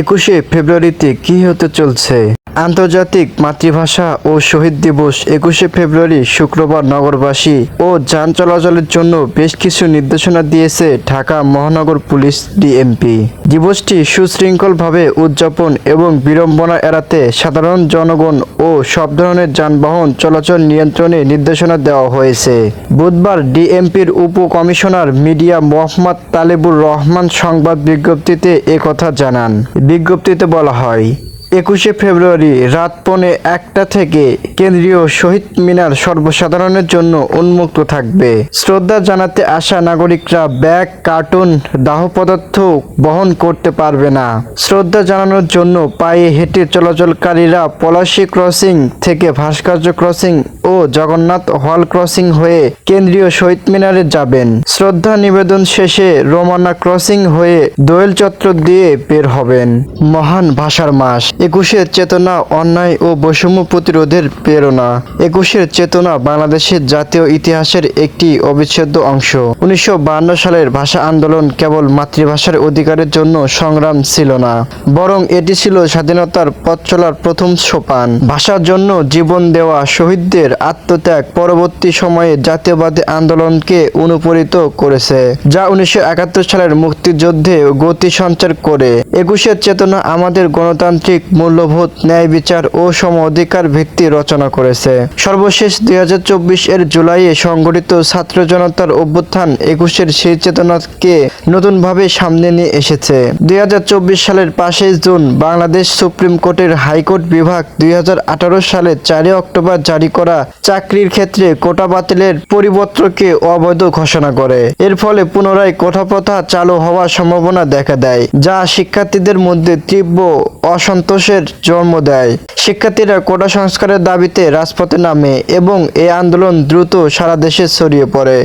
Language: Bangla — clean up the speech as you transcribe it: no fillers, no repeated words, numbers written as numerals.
21শে ফেব্রুয়ারিতে কি হতে চলছে? আন্তর্জাতিক মাতৃভাষা ও শহীদ দিবস 21শে ফেব্রুয়ারি শুক্রবার নগরবাসী ও যান চলাচলের জন্য বেশ কিছু নির্দেশনা দিয়েছে ঢাকা মহানগর পুলিশ ডিএমপি। দিবসটি সুশৃঙ্খলভাবে উদযাপন এবং বিড়ম্বনা এড়াতে সাধারণ জনগণ ও সব ধরনের যানবাহন চলাচল নিয়ন্ত্রণে নির্দেশনা দেওয়া হয়েছে। বুধবার ডিএমপির উপ কমিশনার মিডিয়া মোহাম্মদ তালেবুর রহমান সংবাদ বিজ্ঞপ্তিতে একথা জানান। বিজ্ঞপ্তিতে বলা হয়, 21শে ফেব্রুয়ারি রাত 1:45 থেকে কেন্দ্রীয় শহীদ মিনার সর্বসাধারণের জন্য উন্মুক্ত থাকবে। শ্রদ্ধা জানাতে আসা নাগরিকরা ব্যাগ, কার্টুন, দাহ পদার্থ বহন করতে পারবে না। শ্রদ্ধা জানানোর জন্য পায়ে হেঁটে চলাচলকারীরা পলাশী ক্রসিং থেকে ভাস্কর্য ক্রসিং ও জগন্নাথ হল ক্রসিং হয়ে কেন্দ্রীয় শহীদ মিনারে যাবেন। শ্রদ্ধা নিবেদন শেষে রোমানা ক্রসিং হয়ে দোয়েল চত্বর দিয়ে বের হবেন। মহান ভাষার মাস। 21-এর চেতনা অন্যায় ও বৈষম্য প্রতিরোধের প্রেরণা। 21-এর চেতনা বাংলাদেশের জাতীয় ইতিহাসের একটি অবিচ্ছেদ্য অংশ। 1952 সালের ভাষা আন্দোলন কেবল মাতৃভাষার অধিকারের জন্য সংগ্রাম ছিল না, বরং এটি ছিল স্বাধীনতার পথ চলার প্রথম সোপান। ভাষার জন্য জীবন দেওয়া শহীদদের আত্মত্যাগ পরবর্তী সময়ে জাতীয়বাদী আন্দোলনকে অনুপ্রাণিত করেছে, যা 1971 সালের মুক্তিযুদ্ধে গতি সঞ্চার করে। 21-এর চেতনা আমাদের গণতান্ত্রিক মূল্যবোধ, ন্যায় বিচার ও সম অধিকার ভিত্তি রচনা করেছে। সর্বশেষ 2024-এর জুলাইয়ে সংগঠিত ছাত্র জনতার অভ্যুত্থান 21-এর সেই চেতনাকে নতুনভাবে সামনে নিয়ে এসেছে। 2024 সালের 5 জুন বাংলাদেশ সুপ্রিম কোর্টের হাইকোর্ট বিভাগ 2018 সালের 4 অক্টোবর জারি করা চাকরির ক্ষেত্রে কোটা বাতিলের পরিপত্রকে অবৈধ ঘোষণা করে। এর ফলে পুনরায় কোটা প্রথা চালু হওয়ার সম্ভাবনা দেখা দেয়, যা শিক্ষার্থীদের মধ্যে তীব্র অসন্তোষের জন্ম দেয়। শিক্ষার্থীরা কোটা সংস্কারের দাবিতে রাজপথে নামে এবং এই আন্দোলন দ্রুত সারা দেশে ছড়িয়ে পড়ে।